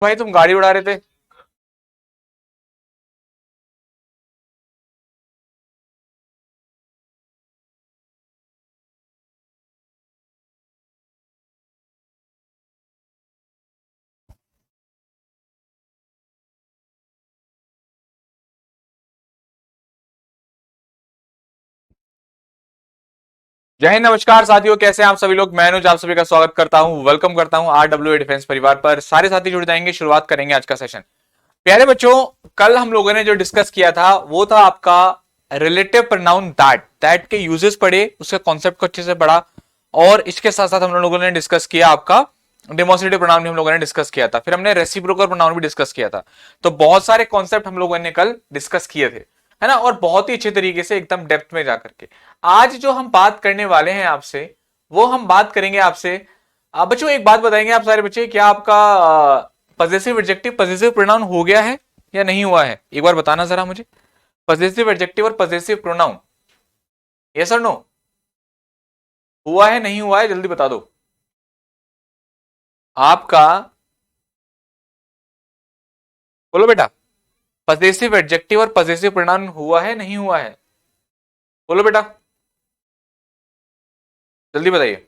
भाई तुम गाड़ी उड़ा रहे थे। जय हिंद, नमस्कार साथियों, कैसे हैं आप सभी लोग। मैं अनुज आप सभी का स्वागत करता हूं, वेलकम करता हूं RWA डिफेंस परिवार पर। सारे साथी जुड़ जाएंगे, शुरुआत करेंगे आज का सेशन। प्यारे बच्चों, कल हम लोगों ने जो डिस्कस किया था वो था आपका रिलेटिव प्रोनाउन दैट के यूजेस पढ़े, उसके कॉन्सेप्ट को अच्छे से पढ़ा। और इसके साथ साथ हम लोगों ने डिस्कस किया आपका डेमोस्ट्रेटिव प्रोनाउन भी हम लोगों ने डिस्कस किया था। फिर हमने रेसिप्रोकल प्रोनाउन भी डिस्कस किया था। तो बहुत सारे कॉन्सेप्ट हम लोगों ने कल डिस्कस किए थे, है ना, और बहुत ही अच्छे तरीके से एकदम डेप्थ में जाकर के। आज जो हम बात करने वाले हैं आपसे, वो हम बात करेंगे आपसे। बच्चों एक बात बताएंगे आप सारे बच्चे, क्या आपका पजेसिव एडजेक्टिव पजेसिव प्रोनाउन हो गया है या नहीं हुआ है? एक बार बताना जरा मुझे। पजेसिव एडजेक्टिव और पजेसिव प्रोनाउन, यस और नो, हुआ है नहीं हुआ है? जल्दी बता दो। आपका बोलो बेटा, पजेसिव एडजेक्टिव और पजेसिव प्रोनाउन हुआ है नहीं हुआ है? बोलो बेटा, जल्दी बताइए।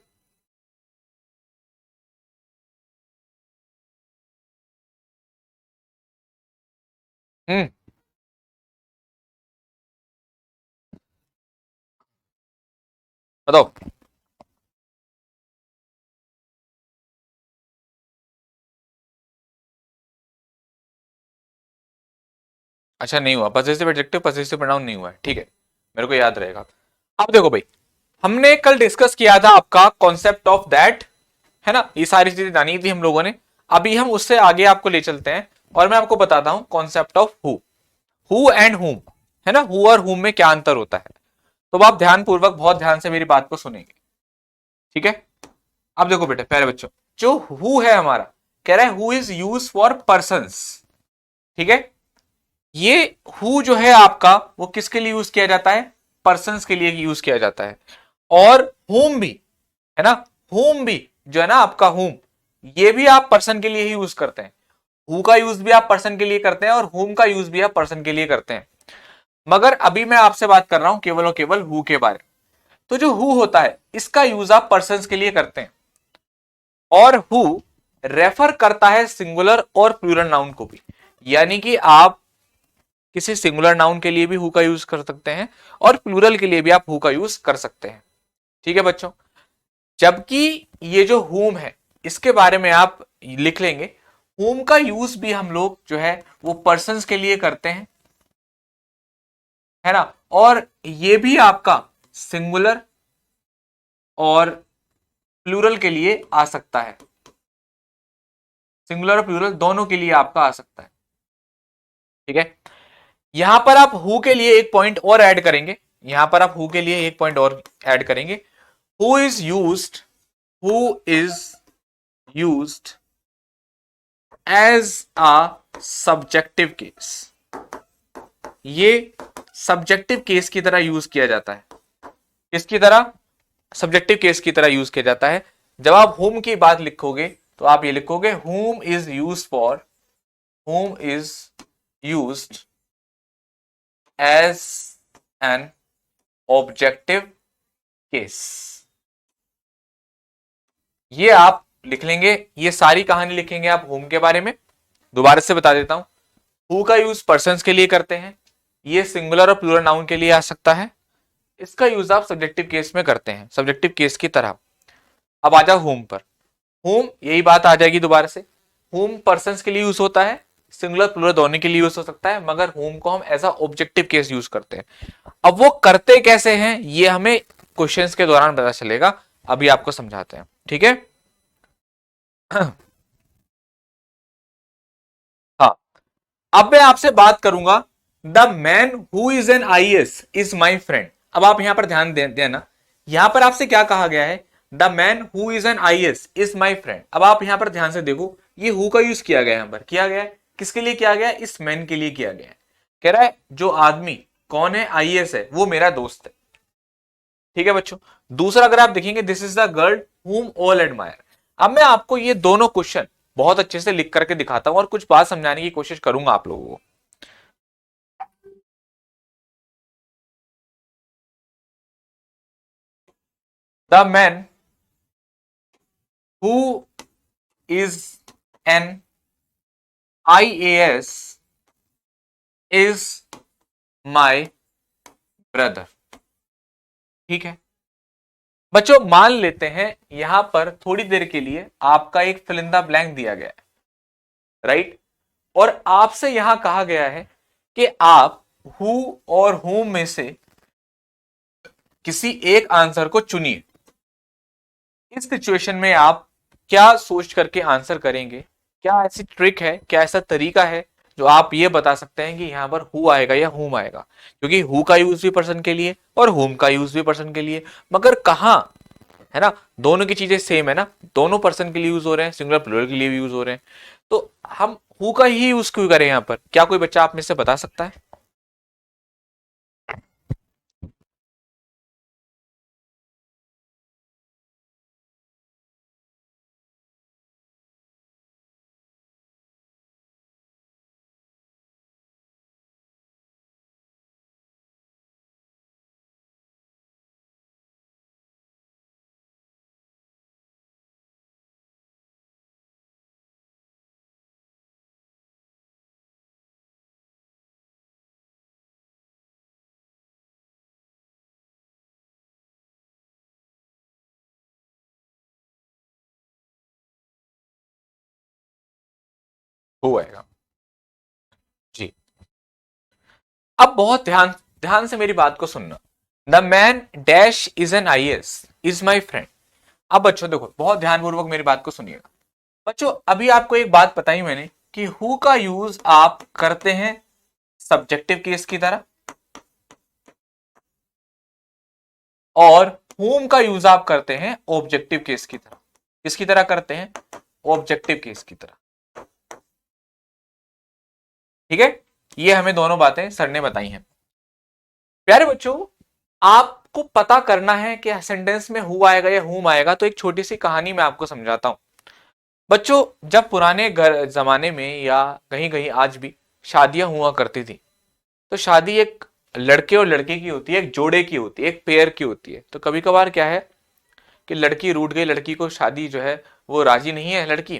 हम्म, बताओ। अच्छा, नहीं हुआ पजेसिव एडजेक्टिव पजेसिव प्रोनाउन, नहीं हुआ है, ठीक है, मेरे को याद रहेगा। अब देखो भाई, हमने कल डिस्कस किया था आपका कॉन्सेप्ट ऑफ दैट, है ना, ये सारी चीजें जानी थी हम लोगों ने। अभी हम उससे आगे आपको ले चलते हैं और मैं आपको बताता हूं कॉन्सेप्ट ऑफ हु एंड हुम, है ना, हु और हुम में क्या अंतर होता है। तो आप ध्यान पूर्वक बहुत ध्यान से मेरी बात को सुनेंगे, ठीक है। अब देखो बेटे, प्यारे बच्चों, जो हु है हमारा, कह रहा है who is use for persons, ठीक है। ये हु जो है आपका, वो किसके लिए यूज किया जाता है? पर्संस के लिए यूज किया जाता है। और होम भी, है ना, होम भी जो है ना आपका होम, ये भी आप पर्सन के लिए ही यूज करते हैं। हु का यूज भी आप पर्सन के लिए करते हैं और होम का यूज भी आप पर्सन के लिए करते हैं। मगर अभी मैं आपसे बात कर रहा हूं केवल और केवल हु के बारे में। तो जो हु होता है, इसका यूज आप पर्सन के लिए करते हैं। और हु रेफर करता है सिंगुलर और प्लूरल नाउन को भी। यानी कि आप किसी सिंगुलर नाउन के लिए भी हु का यूज कर सकते हैं और प्लूरल के लिए भी आप हु का यूज कर सकते हैं, ठीक है बच्चों। जबकि ये जो होम है, इसके बारे में आप लिख लेंगे, होम का यूज भी हम लोग जो है वो पर्संस के लिए करते हैं, है ना। और ये भी आपका सिंगुलर और प्लूरल के लिए आ सकता है, सिंगुलर और प्लूरल दोनों के लिए आपका आ सकता है, ठीक है। यहां पर आप हु के लिए एक पॉइंट और ऐड करेंगे, यहां पर आप हु के लिए एक पॉइंट और ऐड करेंगे। Who is used, who is used as a subjective case. ये सब्जेक्टिव केस की तरह यूज किया जाता है। किसकी तरह? सब्जेक्टिव केस की तरह यूज किया जाता है। जब आप होम की बात लिखोगे तो आप ये लिखोगे whom is use for, whom is used as an objective case. ये आप लिख लेंगे, ये सारी कहानी लिखेंगे आप होम के बारे में। दोबारा से बता देता हूं, हु का यूज पर्संस के लिए करते हैं, ये सिंगुलर और प्लूरल नाउन के लिए आ सकता है। इसका यूज आप सब्जेक्टिव केस में करते हैं, सब्जेक्टिव केस की तरह। अब आ जाओ होम पर। होम, यही बात आ जाएगी दोबारा से। होम पर्संस के लिए यूज होता है, सिंगुलर प्लूरल दोनों के लिए यूज हो सकता है, मगर होम को हम as a objective case use करते हैं। अब वो करते कैसे हैं ये हमें क्वेश्चंस के दौरान पता चलेगा, अभी आपको समझाते हैं, ठीक है। हाँ, अब मैं आपसे बात करूंगा, the man who is an IAS is my friend. अब आप यहां पर ध्यान देना, यहां पर आपसे क्या कहा गया है? The man who is an IAS is my friend. अब आप यहां पर ध्यान से देखो, ये हु का यूज किया गया, यहां पर किया गया है, किसके लिए किया गया है? इस मैन के लिए किया गया है। कह रहा है जो आदमी कौन है, IAS है, वो मेरा दोस्त है, ठीक है बच्चों। दूसरा अगर आप देखेंगे, दिस इज द गर्ल हुम ऑल एडमायर। अब मैं आपको ये दोनों क्वेश्चन बहुत अच्छे से लिख करके दिखाता हूं और कुछ बात समझाने की कोशिश करूंगा आप लोगों को। The man who is an IAS is my brother. ठीक है बच्चों, मान लेते हैं यहां पर थोड़ी देर के लिए आपका एक फिलिंदा ब्लैंक दिया गया है, राइट। और आपसे यहां कहा गया है कि आप हु और हुम में से किसी एक आंसर को चुनिए। इस सिचुएशन में आप क्या सोच करके आंसर करेंगे? क्या ऐसी ट्रिक है, क्या ऐसा तरीका है जो आप ये बता सकते हैं कि यहां पर हु आएगा या हुम आएगा? क्योंकि हु का यूज भी पर्सन के लिए और हुम का यूज भी पर्सन के लिए, मगर कहां, है ना, दोनों की चीजें सेम है ना, दोनों पर्सन के लिए यूज हो रहे हैं, सिंगुलर प्लूरल के लिए भी यूज हो रहे हैं, तो हम हु का ही यूज क्यों करें यहां पर? क्या कोई बच्चा आप में से बता सकता है? हु आएगा जी। अब बहुत ध्यान ध्यान से मेरी बात को सुनना। The man dash is an IAS is my friend. अब बच्चों देखो, बहुत ध्यानपूर्वक मेरी बात को सुनिएगा। बच्चों अभी आपको एक बात बताई मैंने कि हु का यूज आप करते हैं सब्जेक्टिव केस की तरह, और हुम का यूज आप करते हैं ऑब्जेक्टिव केस की तरह। किसकी तरह करते हैं? ऑब्जेक्टिव केस की तरह। ठीक है, ये हमें दोनों बातें सर ने बताई हैं। प्यारे बच्चों, आपको पता करना है कि सेंटेंस में हु आएगा या हुम आएगा, तो एक छोटी सी कहानी मैं आपको समझाता हूं। बच्चों जब पुराने घर जमाने में या कहीं कहीं आज भी शादियां हुआ करती थी, तो शादी एक लड़के और लड़के की होती है, एक जोड़े की होती है, एक पेयर की होती है। तो कभी कभार क्या है कि लड़की रूठ गई, लड़की को शादी जो है वो राजी नहीं है लड़की,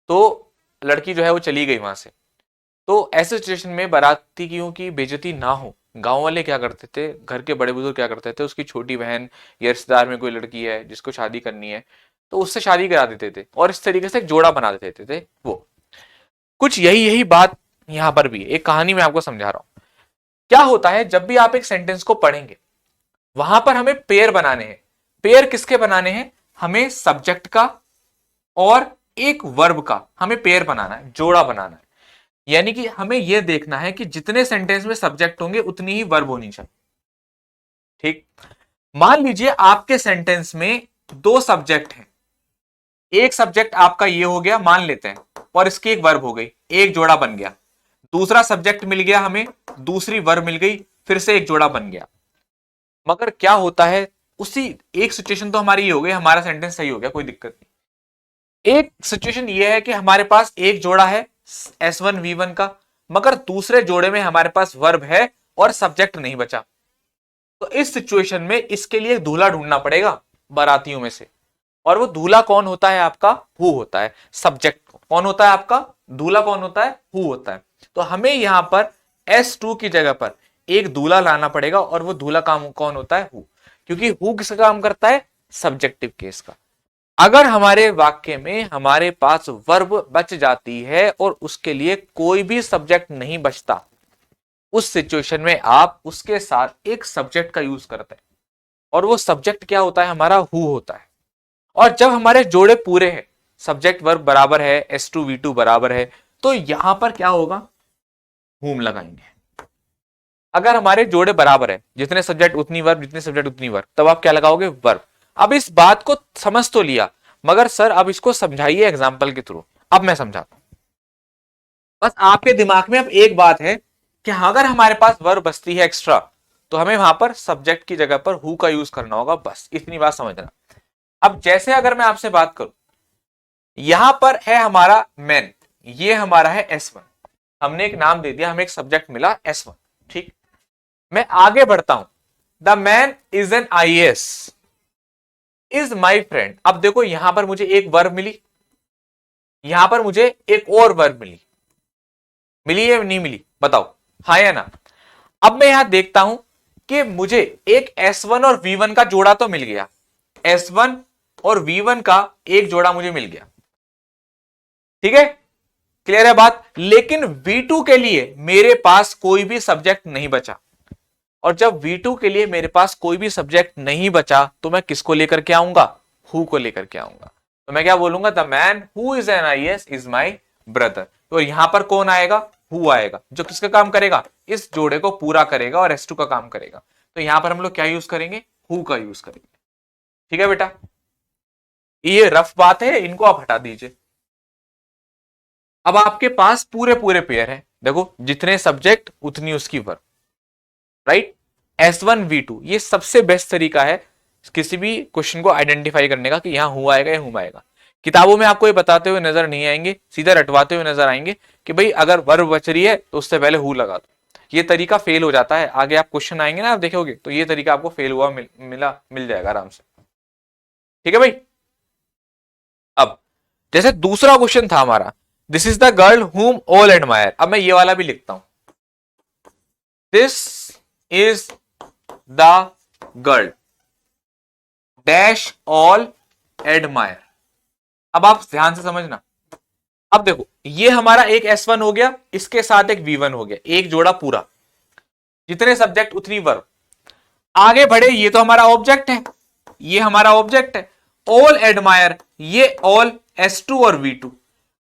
तो लड़की जो है वो चली गई वहां से। तो ऐसे सिचुएशन में बारातियों की बेइज्जती ना हो, गांव वाले क्या करते थे, घर के बड़े बुजुर्ग क्या करते थे, उसकी छोटी बहन या रिश्तेदार में कोई लड़की है जिसको शादी करनी है, तो उससे शादी करा देते थे और इस तरीके से एक जोड़ा बना देते थे। वो कुछ यही यही बात यहां पर भी है। एक कहानी मैं आपको समझा रहा हूं। क्या होता है, जब भी आप एक सेंटेंस को पढ़ेंगे वहां पर हमें पेयर बनाने हैं। पेयर किसके बनाने हैं? हमें सब्जेक्ट का और एक वर्ब का हमें पेयर बनाना है, जोड़ा बनाना है। यानी कि हमें यह देखना है कि जितने सेंटेंस में सब्जेक्ट होंगे उतनी ही वर्ब होनी चाहिए। ठीक, मान लीजिए आपके सेंटेंस में दो सब्जेक्ट हैं, एक सब्जेक्ट आपका ये हो गया मान लेते हैं, और इसकी एक वर्ब हो गई, एक जोड़ा बन गया। दूसरा सब्जेक्ट मिल गया हमें, दूसरी वर्ब मिल गई, फिर से एक जोड़ा बन गया। मगर क्या होता है, उसी एक सिचुएशन तो हमारी ये हो गई, हमारा सेंटेंस सही हो गया, कोई दिक्कत नहीं। एक सिचुएशन ये है कि हमारे पास एक जोड़ा है S1 V1 का, मगर दूसरे जोड़े में हमारे पास वर्ब है और सब्जेक्ट नहीं बचा। तो इस सिचुएशन में इसके लिए दूल्हा ढूंढना पड़ेगा बारातियों में से, और वो दूल्हा कौन होता है आपका? हु होता है। सब्जेक्ट कौन होता है आपका? दूल्हा कौन होता है? हु होता है। तो हमें यहां पर S2 की जगह पर एक दूल्हा लाना पड़ेगा, और वो दूल्हा काम कौन होता है? हु। क्योंकि हु किसका काम करता है? सब्जेक्टिव केस का। अगर हमारे वाक्य में हमारे पास वर्ब बच जाती है और उसके लिए कोई भी सब्जेक्ट नहीं बचता, उस सिचुएशन में आप उसके साथ एक सब्जेक्ट का यूज करते हैं, और वो सब्जेक्ट क्या होता है? हमारा हु होता है। और जब हमारे जोड़े पूरे हैं, सब्जेक्ट वर्ब बराबर है, S2 V2 बराबर है, तो यहां पर क्या होगा? हुम लगाएंगे। अगर हमारे जोड़े बराबर है, जितने सब्जेक्ट उतनी वर्ब, जितने सब्जेक्ट उतनी वर्ब, तब आप क्या लगाओगे? वर्ब। अब इस बात को समझ तो लिया, मगर सर अब इसको समझाइए एग्जाम्पल के थ्रू। अब मैं समझाता हूं। बस आपके दिमाग में अब एक बात है कि अगर हमारे पास वर्ब बचती है एक्स्ट्रा, तो हमें वहां पर सब्जेक्ट की जगह पर हु का यूज करना होगा। बस इतनी बात समझना। अब जैसे अगर मैं आपसे बात करूं यहां पर है हमारा मैन, ये हमारा है S1, हमने एक नाम दे दिया, हमें एक सब्जेक्ट मिला S1। ठीक, मैं आगे बढ़ता हूं। The man is an IAS is my friend. अब देखो यहां पर मुझे एक वर्ब मिली, यहां पर मुझे एक और वर्ब मिली, मिली या नहीं मिली बताओ, हाँ या ना। अब मैं यहां देखता हूं कि मुझे एक S1 और V1 का जोड़ा तो मिल गया, S1 और V1 का एक जोड़ा मुझे मिल गया, ठीक है, क्लियर है बात। लेकिन V2 के लिए मेरे पास कोई भी सब्जेक्ट नहीं बचा, और जब V2 के लिए मेरे पास कोई भी सब्जेक्ट नहीं बचा तो मैं किसको लेकर के आऊंगा, हु को लेकर के आऊंगा। तो मैं क्या बोलूंगा, the man who is an IAS is my brother. तो यहां पर कौन आएगा, हु आएगा, जो किसका काम करेगा, इस जोड़े को पूरा करेगा और S2 का काम करेगा। तो यहां पर हम लोग क्या यूज करेंगे, हु का यूज करेंगे। ठीक है बेटा, ये रफ बात है, इनको आप हटा दीजिए। अब आपके पास पूरे पूरे पेयर है, देखो जितने सब्जेक्ट उतनी उसकी वर्ब, राइट। S1 V2 ये सबसे बेस्ट तरीका है किसी भी क्वेश्चन को आइडेंटिफाई करने का कि यहां हु आएगा या हुम आएगा। किताबों में आपको ये बताते हुए नजर नहीं आएंगे, सीधा रटवाते हुए नजर आएंगे कि भाई अगर वर्ब बच रही है तो उससे पहले हु लगा दो। ये तरीका फेल हो जाता है, आगे आप क्वेश्चन आएंगे ना आप देखोगे तो ये तरीका आपको फेल हुआ मिल जाएगा आराम से। ठीक है भाई। अब जैसे दूसरा क्वेश्चन था हमारा, दिस इज द गर्ल हुम ऑल एडमायर। अब मैं ये वाला भी लिखता हूं, this is the girl dash all admire. अब आप ध्यान से समझना, अब देखो ये हमारा एक S1 हो गया, इसके साथ एक V1 हो गया, एक जोड़ा पूरा, जितने सब्जेक्ट उतनी वर्ब। आगे बढ़े, ये तो हमारा ऑब्जेक्ट है, ये हमारा ऑब्जेक्ट है। ऑल एडमायर, ये ऑल S2 और V2।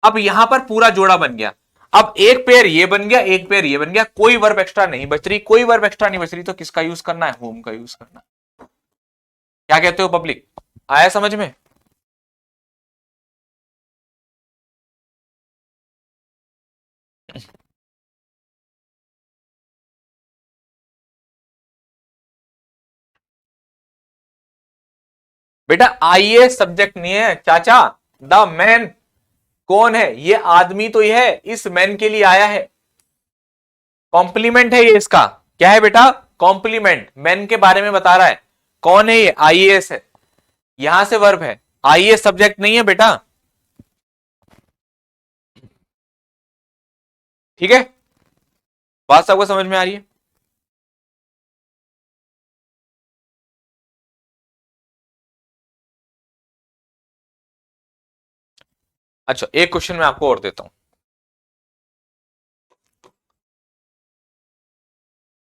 अब यहां पर पूरा जोड़ा बन गया। अब एक पेयर ये बन गया, एक पेयर ये बन गया, कोई वर्ब एक्स्ट्रा नहीं बच रही, कोई वर्ब एक्स्ट्रा नहीं बच रही, तो किसका यूज करना है, होम का यूज करना है। क्या कहते हो पब्लिक, आया समझ में। बेटा IAS सब्जेक्ट नहीं है चाचा, द मैन कौन है, ये आदमी तो ये है, इस मैन के लिए आया है, कॉम्प्लीमेंट है ये इसका। क्या है बेटा, कॉम्प्लीमेंट, मैन के बारे में बता रहा है। कौन है ये, IAS है, यहां से वर्ब है, IAS सब्जेक्ट नहीं है बेटा। ठीक है, बात सबको समझ में आ रही है। अच्छा एक क्वेश्चन मैं आपको और देता हूं,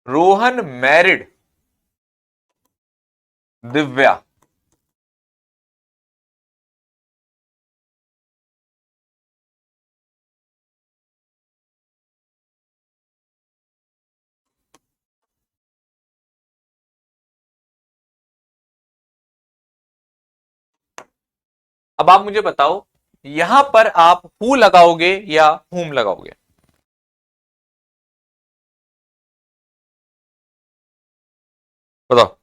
रोहन मैरिड दिव्या। अब आप मुझे बताओ यहां पर आप हु लगाओगे या हुम लगाओगे, बताओ।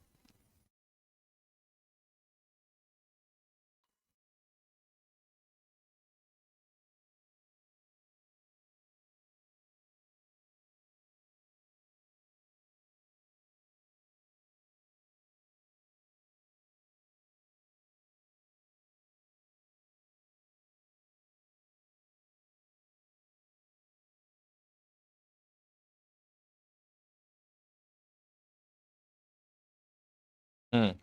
हम्म,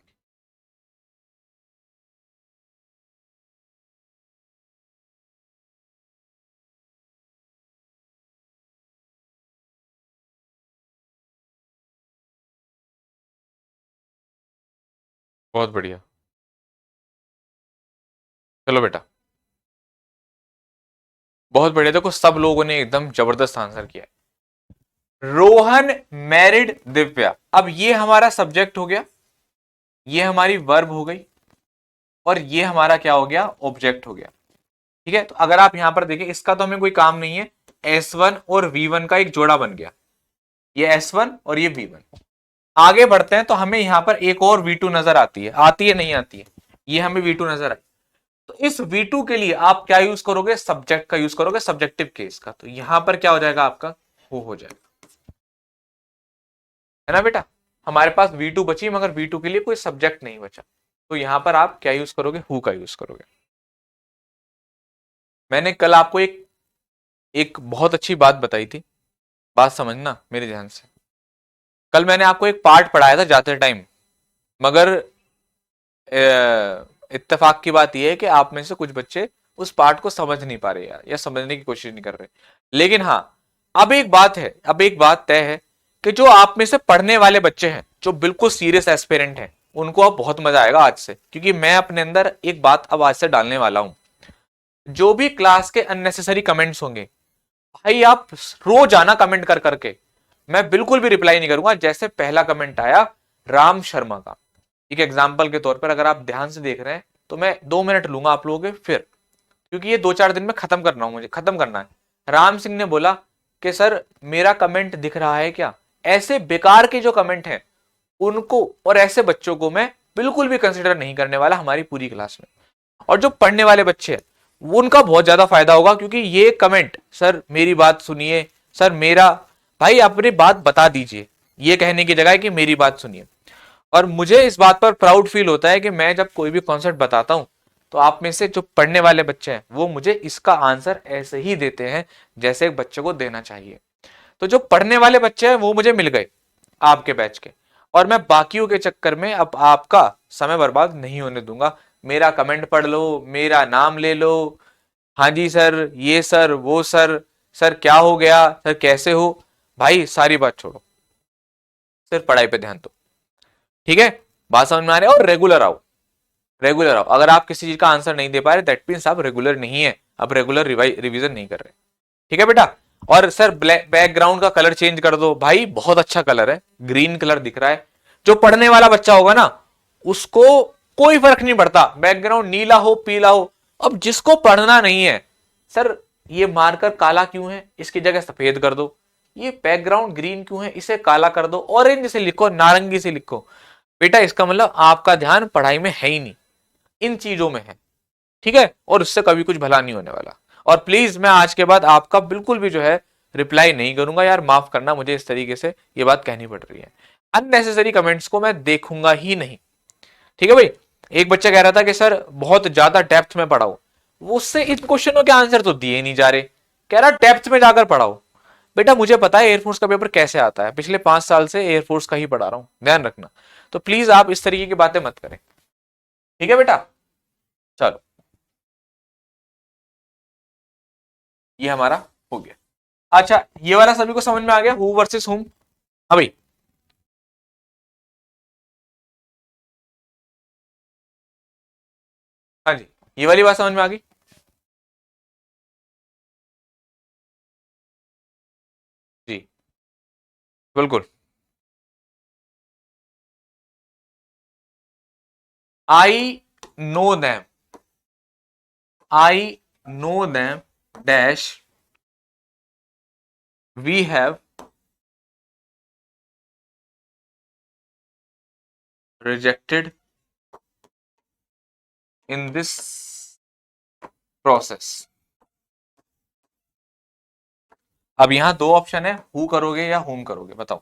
बहुत बढ़िया, चलो बेटा, बहुत बढ़िया। देखो सब लोगों ने एकदम जबरदस्त आंसर किया है। रोहन मैरिड दिव्या, अब ये हमारा सब्जेक्ट हो गया, ये हमारी वर्ब हो गई, और ये हमारा क्या हो गया, ऑब्जेक्ट हो गया। ठीक है, तो अगर आप यहां पर देखें, इसका तो हमें कोई काम नहीं है, S1 और V1 का एक जोड़ा बन गया, ये S1 और ये V1। आगे बढ़ते हैं तो हमें यहां पर एक और V2 नजर आती है, नहीं आती है, ये हमें V2 नजर आई। तो इस V2 के लिए आप क्या यूज करोगे, सब्जेक्ट का यूज करोगे, सब्जेक्टिव केस का। तो यहां पर क्या हो जाएगा आपका, हो जाएगा, है ना बेटा। हमारे पास V2 बची मगर V2 के लिए कोई सब्जेक्ट नहीं बचा, तो यहां पर आप क्या यूज करोगे, हु का यूज करोगे। मैंने कल आपको एक एक बहुत अच्छी बात बताई थी, बात समझना मेरे ध्यान से। कल मैंने आपको एक पार्ट पढ़ाया था जाते टाइम, मगर इत्तेफाक की बात यह है कि आप में से कुछ बच्चे उस पार्ट को समझ नहीं पा रहे यार, या समझने की कोशिश नहीं कर रहे। लेकिन हाँ, अब एक बात है, अब एक बात तय है कि जो आप में से पढ़ने वाले बच्चे हैं, जो बिल्कुल सीरियस एस्पिरेंट हैं, उनको अब बहुत मजा आएगा आज से, क्योंकि मैं अपने अंदर एक बात अब आज से डालने वाला हूं। जो भी क्लास के अननेसेसरी कमेंट्स होंगे, भाई आप रोज आना कमेंट कर करके, मैं बिल्कुल भी रिप्लाई नहीं करूंगा। जैसे पहला कमेंट आया राम शर्मा का, एक एग्जाम्पल के तौर पर अगर आप ध्यान से देख रहे हैं तो मैं 2 मिनट लूंगा आप लोगों के, फिर क्योंकि ये 2-4 दिन में खत्म करना हूं, मुझे खत्म करना है। राम सिंह ने बोला कि सर मेरा कमेंट दिख रहा है क्या। ऐसे बेकार के जो कमेंट हैं उनको और ऐसे बच्चों को मैं बिल्कुल भी कंसिडर नहीं करने वाला हमारी पूरी क्लास में। और जो पढ़ने वाले बच्चे हैं वो उनका बहुत ज्यादा फायदा होगा, क्योंकि ये कमेंट सर मेरी बात सुनिए, सर मेरा, भाई अपनी बात बता दीजिए, ये कहने की जगह है कि मेरी बात सुनिए। और मुझे इस बात पर प्राउड फील होता है कि मैं जब कोई भी कॉन्सेप्ट बताता हूं तो आप में से जो पढ़ने वाले बच्चे हैं वो मुझे इसका आंसर ऐसे ही देते हैं जैसे एक बच्चे को देना चाहिए। तो जो पढ़ने वाले बच्चे हैं वो मुझे मिल गए आपके बैच के, और मैं बाकियों के चक्कर में अब आपका समय बर्बाद नहीं होने दूंगा। मेरा कमेंट पढ़ लो, मेरा नाम ले लो, हाँ जी सर, ये सर, वो सर, सर क्या हो गया, सर कैसे हो, भाई सारी बात छोड़ो, सिर्फ पढ़ाई पे ध्यान दो। ठीक है, बात समझ में आ रही है। और रेगुलर आओ, रेगुलर आओ। अगर आप किसी चीज का आंसर नहीं दे पा रहे दैट मीन्स आप रेगुलर नहीं है, आप रेगुलर रिवीजन नहीं कर रहे। ठीक है बेटा। और सर बैकग्राउंड का कलर चेंज कर दो, भाई बहुत अच्छा कलर है, ग्रीन कलर दिख रहा है। जो पढ़ने वाला बच्चा होगा ना उसको कोई फर्क नहीं पड़ता बैकग्राउंड नीला हो पीला हो। अब जिसको पढ़ना नहीं है, सर ये मार्कर काला क्यों है, इसकी जगह सफेद कर दो, ये बैकग्राउंड ग्रीन क्यों है, इसे काला कर दो, ऑरेंज से लिखो, नारंगी से लिखो। बेटा इसका मतलब आपका ध्यान पढ़ाई में है ही नहीं, इन चीजों में है। ठीक है, और उससे कभी कुछ भला नहीं होने वाला। और प्लीज मैं आज के बाद आपका बिल्कुल भी जो है रिप्लाई नहीं करूंगा यार, माफ करना, मुझे इस तरीके से ये बात कहनी पड़ रही है। अननेसेसरी कमेंट्स को मैं देखूंगा ही नहीं। ठीक है भाई। एक बच्चा कह रहा था कि सर बहुत ज्यादा डेप्थ में पढ़ाओ, वो उससे इन क्वेश्चनों के आंसर तो दिए नहीं जा रहे, कह रहा डेप्थ में जाकर पढ़ाओ। बेटा मुझे पता है एयरफोर्स का पेपर कैसे आता है, पिछले 5 साल से एयरफोर्स का ही पढ़ा रहा हूं, ध्यान रखना। तो प्लीज आप इस तरीके की बातें मत करें। ठीक है बेटा, चलो ये हमारा हो गया। अच्छा ये वाला सभी को समझ में आ गया, हु वर्सेस हुम। हाँ भाई, हाँ जी, ये वाली बात समझ में आ गई। जी बिल्कुल। I know them, I know them dash we have rejected in this process. अब यहां दो ऑप्शन है, हु करोगे या हुम करोगे, बताओ।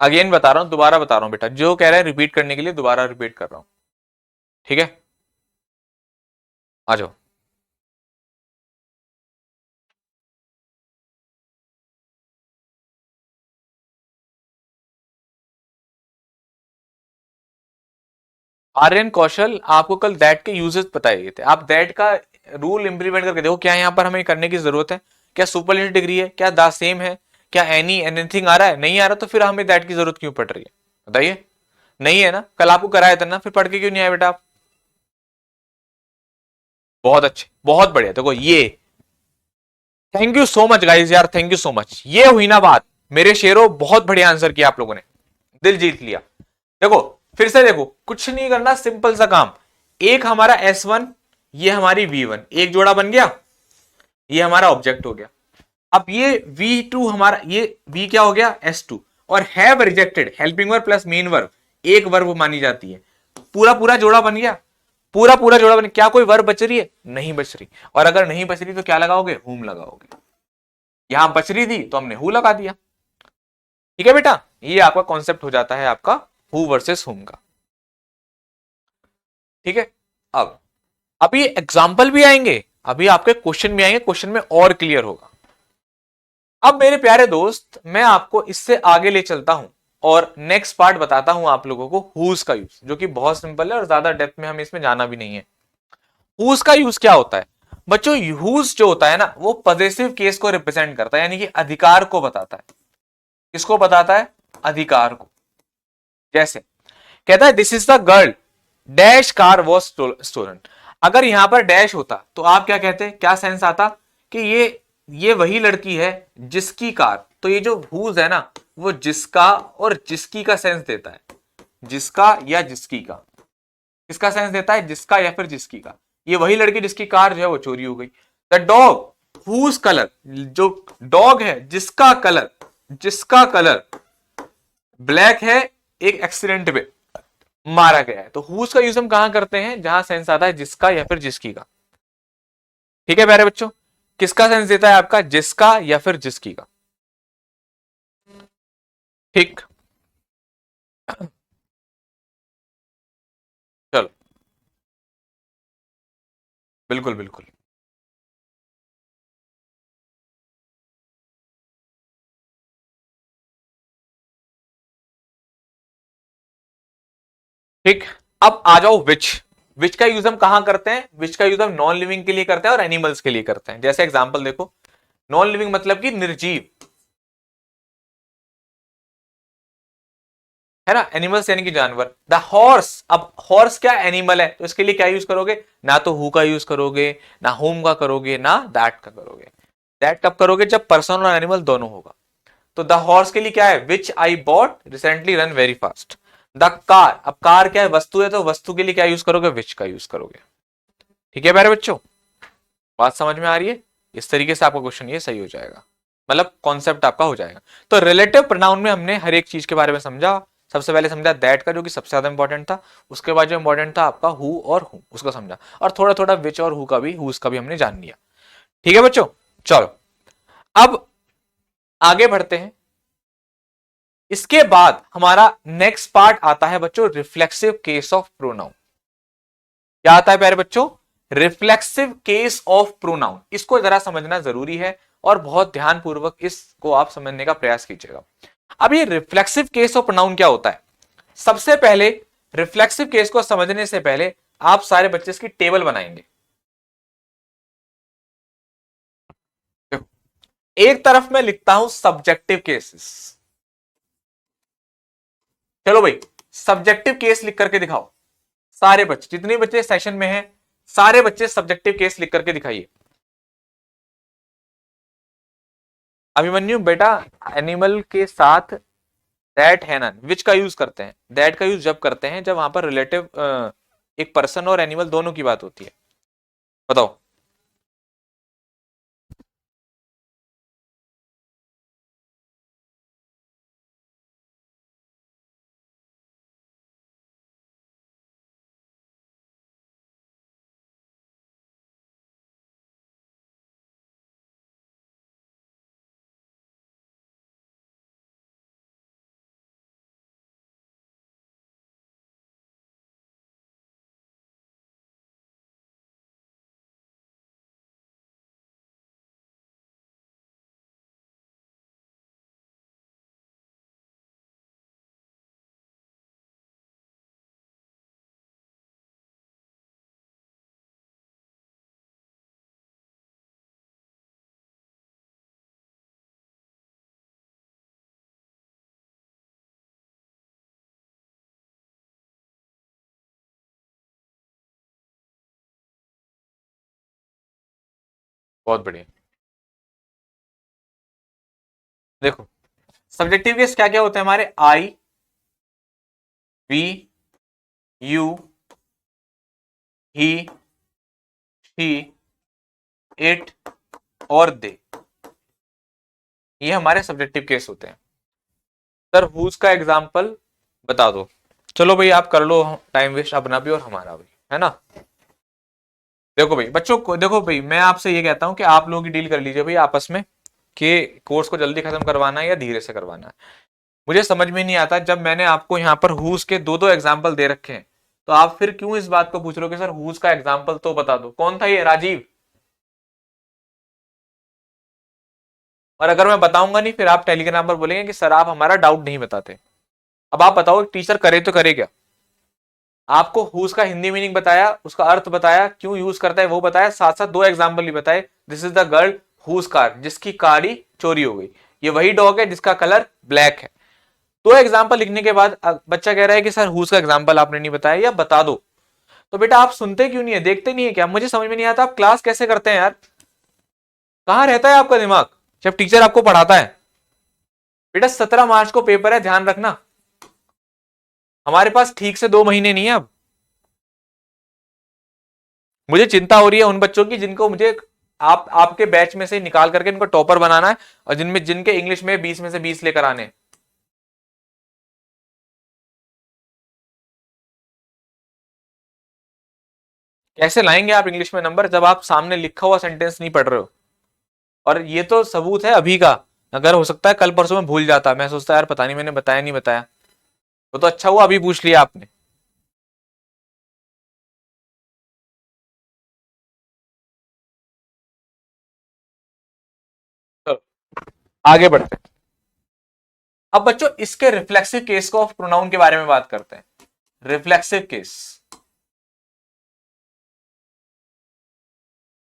अगेन बता रहा हूं, दोबारा बता रहा हूं बेटा, जो कह रहे हैं रिपीट करने के लिए दोबारा रिपीट कर रहा हूं। ठीक है, आ जाओ। आर्यन कौशल, आपको कल दैट के यूजेस बताए गए थे, आप दैट का रूल इंप्लीमेंट करके देखो, क्या यहाँ पर हमें करने की जरूरत है, क्या सुपरलेटिव डिग्री है, क्या द सेम है, क्या एनी एनीथिंग आ रहा है, नहीं आ रहा तो फिर हमें दैट की जरूरत क्यों पड़ रही है, बताइए। नहीं है ना, कल आपको कराया था ना, फिर पढ़ के क्यों नहीं आए बेटा आप। बहुत अच्छे, बहुत बढ़िया, देखो ये, thank you so much guys यार, थैंक यू सो मच, ये हुई ना बात। मेरे शेरों बहुत बढ़िया आंसर किया आप लोगों ने, दिल जीत लिया। देखो फिर से देखो, कुछ नहीं करना, सिंपल सा काम, एक हमारा S1, ये हमारी V1, एक जोड़ा बन गया, ये हमारा ऑब्जेक्ट हो गया। अब ये V2 हमारा, ये V क्या हो गया, S2, और have rejected helping verb plus main verb एक वर्ब मानी जाती है। पूरा पूरा जोड़ा बन गया, पूरा पूरा जोड़ा बन गया। क्या कोई वर्ब बच रही है, नहीं बच रही, और अगर नहीं बच रही तो क्या लगाओगे, हुम लगाओगे। यहां बच रही थी तो हमने हु लगा दिया। ठीक है बेटा, ये आपका कॉन्सेप्ट हो जाता है आपका हु वर्सेस हुम का। ठीक है, अब अभी एग्जाम्पल भी आएंगे, अभी आपके क्वेश्चन भी आएंगे, क्वेश्चन में और क्लियर होगा। अब मेरे प्यारे दोस्त, मैं आपको इससे आगे ले चलता हूं और नेक्स्ट पार्ट बताता हूं आप लोगों को हुज का यूज, जो कि बहुत सिंपल है और ज्यादा डेप्थ में हमें इसमें जाना भी नहीं है। हुज का यूज क्या होता है बच्चों, हुज जो होता है ना, वो पॉजेसिव केस को रिप्रेजेंट करता है, यानी कि अधिकार को बताता है। किसको बताता है, अधिकार को। जैसे कहता है this is the girl dash car was stolen. अगर यहां पर डैश होता तो आप क्या कहते, क्या सेंस आता कि ये वही लड़की है जिसकी कार। तो ये जो हुज है ना, वो जिसका और जिसकी का सेंस देता है, जिसका या जिसकी का। किसका सेंस देता है, जिसका या फिर जिसकी का। ये वही लड़की जिसकी कार जो है वो चोरी हो गई। द डॉग हुज कलर, जो डॉग है जिसका कलर ब्लैक है, एक एक्सीडेंट में मारा गया है। तो हुज का यूज हम कहां करते हैं, जहां सेंस आता है जिसका या फिर जिसकी का। ठीक है प्यारे बच्चों, किसका सेंस देता है आपका, जिसका या फिर जिसकी का। ठीक, चलो, बिल्कुल बिल्कुल। ठीक, अब आ जाओ विच। विच का यूज हम कहां करते हैं, विच का यूज हम नॉन लिविंग के लिए करते हैं और एनिमल्स के लिए करते हैं। जैसे एग्जांपल देखो, नॉन लिविंग मतलब कि निर्जीव, है ना, एनिमल्स यानी कि जानवर। द हॉर्स, अब हॉर्स क्या एनिमल है, तो इसके लिए क्या यूज करोगे, ना तो हु का यूज करोगे, ना होम का करोगे, ना दैट का करोगे। दैट कब करोगे, जब पर्सन और एनिमल दोनों होगा। तो द हॉर्स के लिए क्या है, which I bought recently run very fast. The car, अब कार क्या है, वस्तु है, तो वस्तु के लिए क्या यूज करोगे, विच का यूज करोगे। ठीक है प्यारे बच्चों, बात समझ में आ रही है। इस तरीके से आपका क्वेश्चन ये सही हो जाएगा, मतलब कॉन्सेप्ट आपका हो जाएगा। तो रिलेटिव प्रोनाउन में हमने हर एक चीज के बारे में समझा। सबसे पहले समझा दैट का, जो कि सबसे ज्यादा इंपॉर्टेंट था। उसके बाद जो इंपॉर्टेंट था आपका हु और हु, उसको समझा। और थोड़ा थोड़ा विच और हु का भी, हुज का भी हमने जान लिया। ठीक है बच्चों, चलो अब आगे बढ़ते हैं। इसके बाद हमारा नेक्स्ट पार्ट आता है बच्चों, रिफ्लेक्सिव केस ऑफ प्रोनाउन। क्या आता है प्यारे बच्चों, रिफ्लेक्सिव केस ऑफ प्रोनाउन। इसको जरा समझना जरूरी है और बहुत ध्यानपूर्वक इसको आप समझने का प्रयास कीजिएगा। अब ये रिफ्लेक्सिव केस ऑफ प्रोनाउन क्या होता है, सबसे पहले रिफ्लेक्सिव केस को समझने से पहले आप सारे बच्चे इसकी टेबल बनाएंगे। देखो, एक तरफ मैं लिखता हूं सब्जेक्टिव केसेस। चलो भाई, सब्जेक्टिव केस लिख करके दिखाओ। सारे बच्चे, जितने बच्चे सेशन में हैं, सारे बच्चे सब्जेक्टिव केस लिख करके दिखाइए। अभिमन्यु बेटा, एनिमल के साथ दैट है ना, विच का यूज करते हैं। दैट का यूज जब करते हैं जब वहां पर रिलेटिव एक पर्सन और एनिमल दोनों की बात होती है। बताओ। बहुत बढ़िया। देखो, सब्जेक्टिव केस क्या क्या होते हैं हमारे, I, we, you, he, she, it और दे, ये हमारे सब्जेक्टिव केस होते हैं। सर हुज का एग्जाम्पल बता दो। चलो भाई आप कर लो, टाइम वेस्ट अपना भी और हमारा भी, है ना। देखो भाई बच्चों को, देखो भाई मैं आपसे ये कहता हूं कि आप लोग ही डील कर लीजिए भाई आपस में कि कोर्स को जल्दी खत्म करवाना है या धीरे से करवाना है। मुझे समझ में नहीं आता, जब मैंने आपको यहाँ पर हुज के दो दो एग्जाम्पल दे रखे हैं तो आप फिर क्यों इस बात को पूछ रहे हो कि सर हुज का एग्जाम्पल तो बता दो। कौन था ये? राजीव। और अगर मैं बताऊंगा नहीं फिर आप टेलीग्राम पर बोलेंगे कि सर आप हमारा डाउट नहीं बताते। अब आप बताओ टीचर करे तो करे क्या? आपको हुज का हिंदी मीनिंग बताया, उसका अर्थ बताया, क्यों यूज करता है वो बताया, साथ साथ दो एग्जाम्पल भी बताए। This is the girl whose car, जिसकी कारी चोरी हो गई। ये वही डॉग है जिसका कलर ब्लैक है। दो एग्जाम्पल लिखने के बाद बच्चा कह रहा है कि सर हुज का एग्जाम्पल आपने नहीं बताया या बता दो। तो बेटा आप सुनते क्यों नहीं है, देखते नहीं है क्या? मुझे समझ में नहीं आता आप क्लास कैसे करते हैं यार। कहां रहता है आपका दिमाग जब टीचर आपको पढ़ाता है? बेटा 17 मार्च को पेपर है, ध्यान रखना। हमारे पास ठीक से 2 महीने नहीं है अब। मुझे चिंता हो रही है उन बच्चों की जिनको मुझे आपके बैच में से निकाल करके इनको टॉपर बनाना है, और जिनमें जिनके इंग्लिश में 20 में से 20 लेकर आने हैं। कैसे लाएंगे आप इंग्लिश में नंबर जब आप सामने लिखा हुआ सेंटेंस नहीं पढ़ रहे हो? और ये तो सबूत है अभी का। अगर हो सकता है कल परसों में भूल जाता, मैं सोचता यार पता नहीं मैंने बताया नहीं बताया। वो तो अच्छा हुआ अभी पूछ लिया आपने। तो आगे बढ़ते हैं। अब बच्चों इसके रिफ्लेक्सिव केस को ऑफ प्रोनाउन के बारे में बात करते हैं। Reflexive case.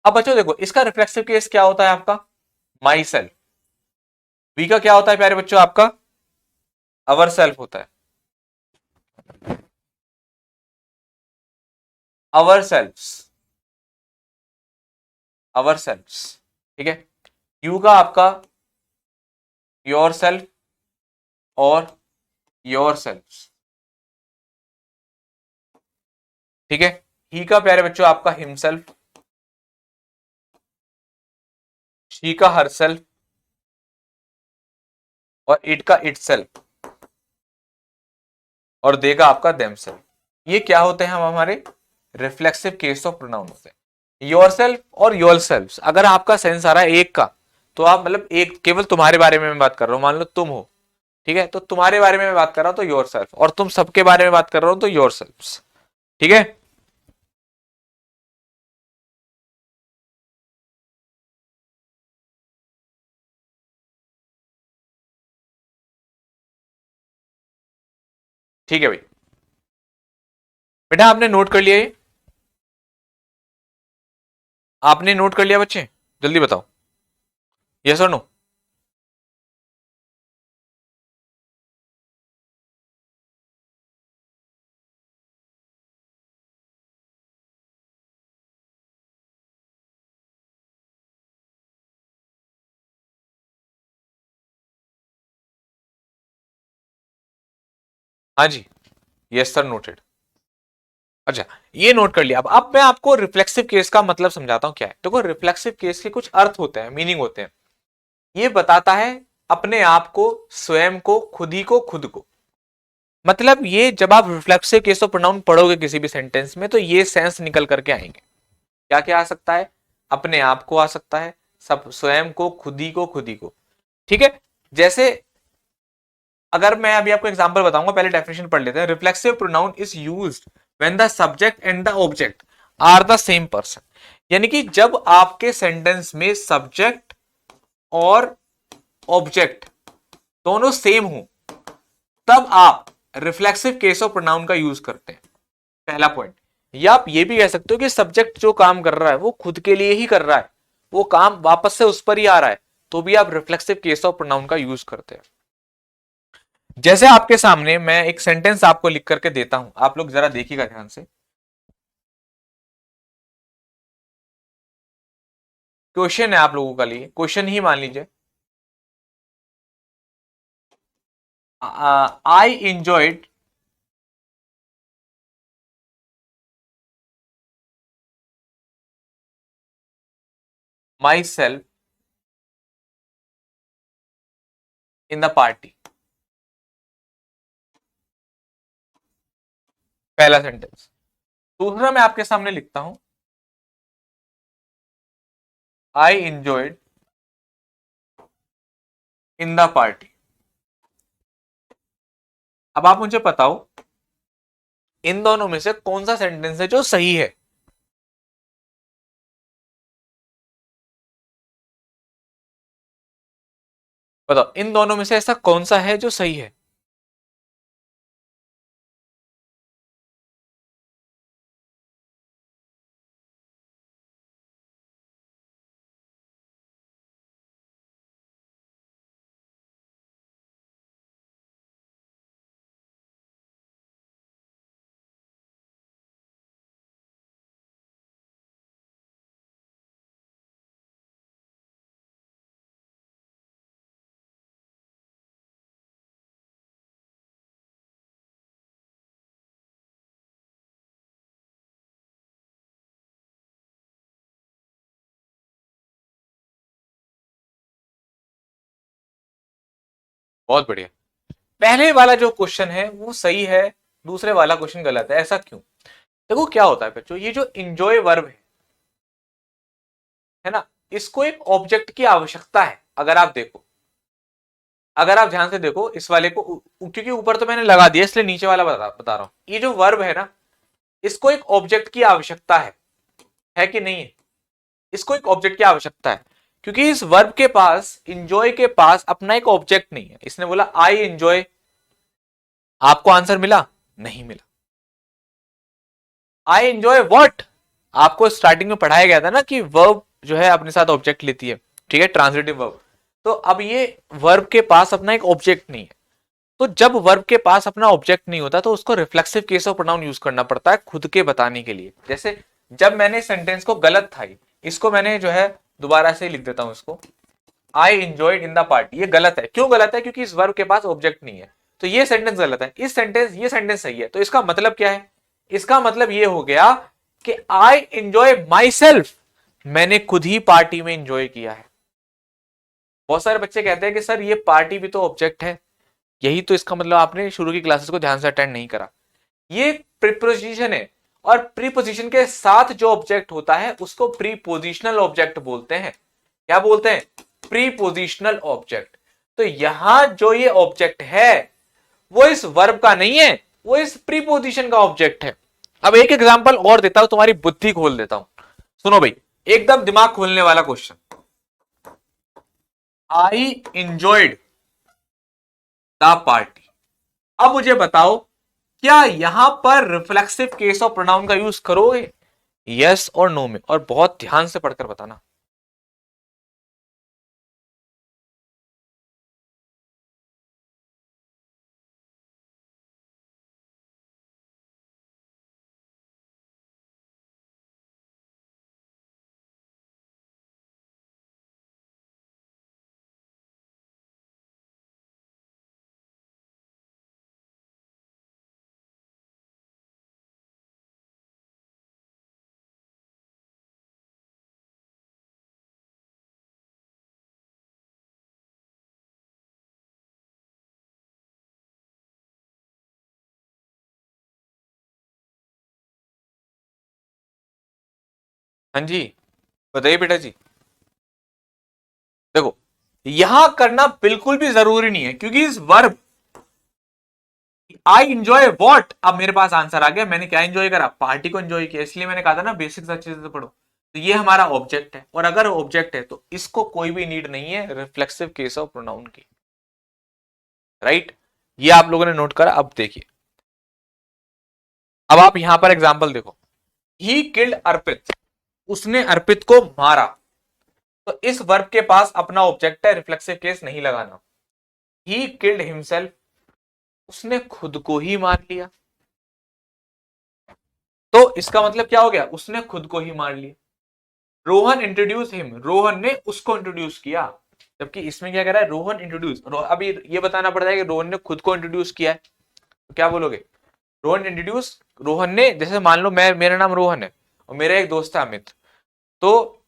अब बच्चों देखो इसका रिफ्लेक्सिव केस क्या होता है आपका? My self. वी का क्या होता है प्यारे बच्चों आपका? अवर सेल्फ होता है। अवर सेल्फ्स। अवर सेल्फ्स। ठीक है। यू का आपका योर सेल्फ और योर सेल्फ्स। ठीक है। ही का प्यारे बच्चों आपका हिमसेल्फ। शी का हर सेल्फ और इट का इट सेल्फ और दे का आपका देम सेल्फ। ये क्या होते हैं? हम हमारे रिफ्लेक्सिव केस ऑफ प्रोनाउन होते हैं। योर सेल्फ और योर सेल्फ अगर आपका सेंस आ रहा है एक का, तो आप मतलब एक केवल तुम्हारे बारे में मैं बात कर रहा हूं, मान लो तुम हो। ठीक है, तो तुम्हारे बारे में मैं बात कर रहा हूं तो योर सेल्फ, और तुम सबके बारे में बात कर रहा हूं तो योर सेल्फ। ठीक है। ठीक है भाई। बेटा आपने नोट कर लिया ये? आपने नोट कर लिया बच्चे? जल्दी बताओ, यस और नो। हाँ जी, यस सर नोटेड। अच्छा, ये नोट कर लिया। अब मैं आपको रिफ्लेक्सिव केस का मतलब समझाता हूं क्या है। देखो रिफ्लेक्सिव केस के कुछ अर्थ होते हैं, मीनिंग होते हैं। ये बताता है अपने आप को, स्वयं को, खुद ही को, खुद को। मतलब ये जब आप रिफ्लेक्सिव केस ऑफ प्रोनाउन पढ़ोगे किसी भी सेंटेंस में तो ये सेंस निकल करके आएंगे। क्या क्या आ सकता है? अपने आप को आ सकता है, सब स्वयं को, खुद ही को, खुद ही को। ठीक है। जैसे अगर मैं अभी आपको एग्जांपल बताऊंगा, पहले डेफिनेशन पढ़ लेते हैं। Reflexive pronoun is used when the subject and the object are the same person. यानी कि जब आपके सेंटेंस में सब्जेक्ट और ऑब्जेक्ट दोनों सेम हो तब आप रिफ्लेक्सिव केस ऑफ प्रोनाउन का यूज करते हैं। पहला पॉइंट। या आप ये भी कह सकते हो कि सब्जेक्ट जो काम कर रहा है वो खुद के लिए ही कर रहा है, वो काम वापस से उस पर ही आ रहा है, तो भी आप रिफ्लेक्सिव केस ऑफ प्रोनाउन का यूज करते हैं। जैसे आपके सामने मैं एक सेंटेंस आपको लिख करके देता हूं, आप लोग जरा देखिएगा ध्यान से। क्वेश्चन है आप लोगों का लिए, क्वेश्चन ही मान लीजिए। I enjoyed myself in the party. पहला सेंटेंस। दूसरा मैं आपके सामने लिखता हूं, I enjoyed in the party. अब आप मुझे बताओ इन दोनों में से कौन सा सेंटेंस है जो सही है। बताओ इन दोनों में से ऐसा कौन सा है जो सही है। बहुत बढ़िया। पहले वाला जो क्वेश्चन है वो सही है, दूसरे वाला क्वेश्चन गलत है। ऐसा क्यों? देखो क्या होता है बच्चों, ये जो इंजॉय वर्ब है ना, इसको एक ऑब्जेक्ट की आवश्यकता है। अगर आप देखो, अगर आप ध्यान से देखो इस वाले को, क्योंकि ऊपर तो मैंने लगा दिया इसलिए नीचे वाला बता रहा हूं। ये जो वर्ब है ना, इसको एक ऑब्जेक्ट की आवश्यकता है कि नहीं है? इसको एक ऑब्जेक्ट की आवश्यकता है, क्योंकि इस वर्ब के पास, इंजॉय के पास अपना एक ऑब्जेक्ट नहीं है। इसने बोला आई इंजॉय, आपको आंसर मिला? नहीं मिला। आई एंजॉय व्हाट, आपको स्टार्टिंग में पढ़ाया गया था ना कि वर्ब जो है अपने साथ ऑब्जेक्ट लेती है, ठीक है, ट्रांजिटिव वर्ब। तो अब ये वर्ब के पास अपना एक ऑब्जेक्ट नहीं है, तो जब वर्ब के पास अपना ऑब्जेक्ट नहीं होता तो उसको reflexive case of pronoun use करना पड़ता है खुद के बताने के लिए। जैसे जब मैंने सेंटेंस को गलत था, इसको मैंने जो है दोबारा से लिख देता हूं इसको, I enjoyed in the party. ये गलत है, क्यों गलत है? क्योंकि इस वर्ब के पास ऑब्जेक्ट नहीं है, तो ये सेंटेंस गलत है। ये सेंटेंस सही है। तो इसका मतलब क्या है? इसका मतलब ये हो गया कि आई एंजॉय माई सेल्फ, मैंने खुद ही पार्टी में एंजॉय किया है। बहुत सारे बच्चे कहते हैं कि सर ये पार्टी भी तो ऑब्जेक्ट है। यही तो इसका मतलब, आपने शुरू की क्लासेस को ध्यान से अटेंड नहीं करा। ये प्रीपोजिशन है, और प्रीपोजिशन के साथ जो ऑब्जेक्ट होता है उसको प्रीपोजिशनल ऑब्जेक्ट बोलते हैं। क्या बोलते हैं? Prepositional object. तो यहां जो ये ऑब्जेक्ट है वो इस वर्ब का नहीं है, वो इस प्रीपोजिशन का ऑब्जेक्ट है। अब एक एग्जांपल और देता हूं, तुम्हारी बुद्धि खोल देता हूं। सुनो भाई, एकदम दिमाग खोलने वाला question. I enjoyed the party. अब मुझे बताओ, क्या यहां पर रिफ्लेक्सिव केस ऑफ प्रोनाउन का यूज करोगे? यस और नो में, और बहुत ध्यान से पढ़कर बताना। हाँ जी, बताइए बेटा जी। देखो, यहां करना बिल्कुल भी जरूरी नहीं है, क्योंकि इस वर्ब आई इंजॉय वॉट, अब मेरे पास आंसर आ गया। मैंने क्या इंजॉय करा? पार्टी को इंजॉय किया। इसलिए मैंने कहा था ना बेसिक्स अच्छे से पढ़ो। तो ये हमारा ऑब्जेक्ट है, और अगर ऑब्जेक्ट है तो इसको कोई भी नीड नहीं है रिफ्लेक्सिव केस ऑफ प्रोनाउन की। राइट, ये आप लोगों ने नोट करा। अब देखिए, अब आप यहां पर एग्जाम्पल देखो, ही किल्ड अर्पित, उसने अर्पित को मारा। तो इस वर्ब के पास अपना ऑब्जेक्ट है, रिफ्लेक्सिव केस नहीं लगाना। ही किल्ड हिमसेल्फ, उसने खुद को ही मार लिया। तो इसका मतलब क्या हो गया? उसने खुद को ही मार लिया। रोहन इंट्रोड्यूस हिम, रोहन ने उसको इंट्रोड्यूस किया। जबकि इसमें क्या कह रहा है? रोहन इंट्रोड्यूस। अभी ये बताना पड़ता है कि रोहन ने खुद को इंट्रोड्यूस किया है, तो क्या बोलोगे? रोहन इंट्रोड्यूस, रोहन ने, जैसे मान लो मैं, मेरा नाम रोहन है और मेरा एक दोस्त है अमित। तो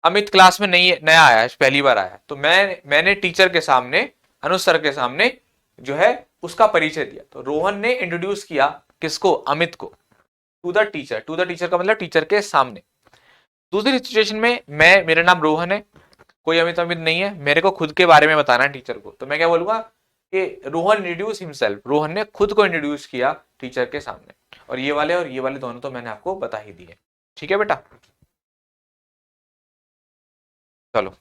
अमित क्लास में नहीं नया आया है, पहली बार आया, तो मैंने टीचर के सामने, अनुज सर के सामने जो है उसका परिचय दिया। तो रोहन ने इंट्रोड्यूस किया किसको, अमित को, to the teacher. To the teacher का मतलब टीचर के सामने। दूसरी सिचुएशन में मेरा नाम रोहन है, कोई अमित अमित नहीं है, मेरे को खुद के बारे में बताना है टीचर को, तो मैं क्या बोलूंगा कि रोहन इंट्रोड्यूस हिमसेल्फ, रोहन ने खुद को इंट्रोड्यूस किया टीचर के सामने। और ये वाले दोनों तो मैंने आपको बता ही दिए। ठीक है बेटा, चलो।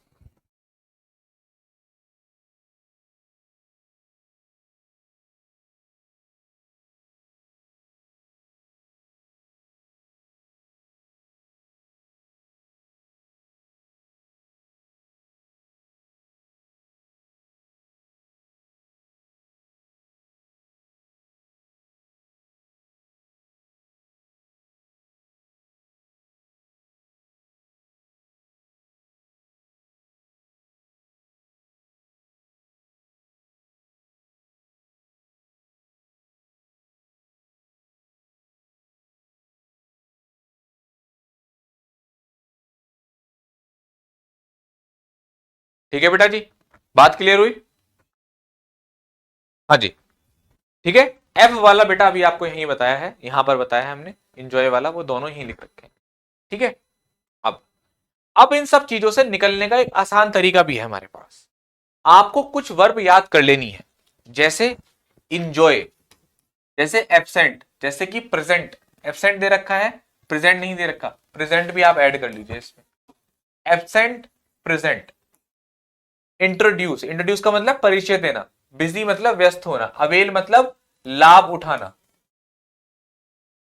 ठीक है बेटा जी, बात क्लियर हुई? हाँ जी, ठीक है। एफ वाला बेटा अभी आपको यही बताया है, यहां पर बताया है हमने, इंजॉय वाला वो दोनों ही लिख रखे हैं। ठीक है। अब अब इन सब चीजों से निकलने का एक आसान तरीका भी है हमारे पास। आपको कुछ वर्ब याद कर लेनी है, जैसे इंजॉय, जैसे एब्सेंट, जैसे कि प्रेजेंट। एब्सेंट दे रखा है, प्रेजेंट नहीं दे रखा, प्रेजेंट भी आप ऐड कर लीजिए इसमें। Absent, present. इंट्रोड्यूस, इंट्रोड्यूस का मतलब परिचय देना। बिजी मतलब व्यस्त होना। अवेल मतलब लाभ उठाना,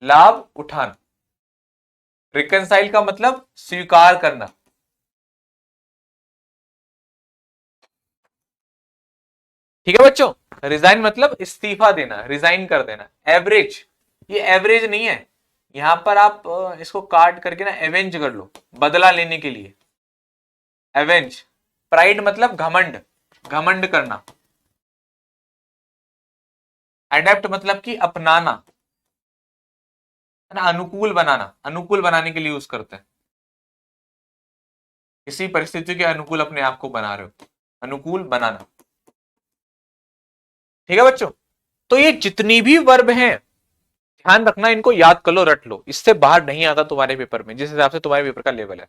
लाभ उठाना। रिकनसाइल का मतलब स्वीकार करना। ठीक है बच्चों। रिजाइन मतलब इस्तीफा देना, रिजाइन कर देना। एवरेज, ये एवरेज नहीं है, यहां पर आप इसको काट करके ना एवेंज कर लो, बदला लेने के लिए, एवेंज। प्राइड मतलब घमंड, घमंड करना। एडेप्ट मतलब कि अपनाना, है ना, अनुकूल बनाना, अनुकूल बनाने के लिए यूज करते हैं। किसी परिस्थिति के अनुकूल अपने आप को बना रहे हो, अनुकूल बनाना। ठीक है बच्चों। तो ये जितनी भी वर्ब हैं, ध्यान रखना, इनको याद कर लो, रट लो, इससे बाहर नहीं आता तुम्हारे पेपर में, जिस हिसाब से तुम्हारे पेपर का लेवल है।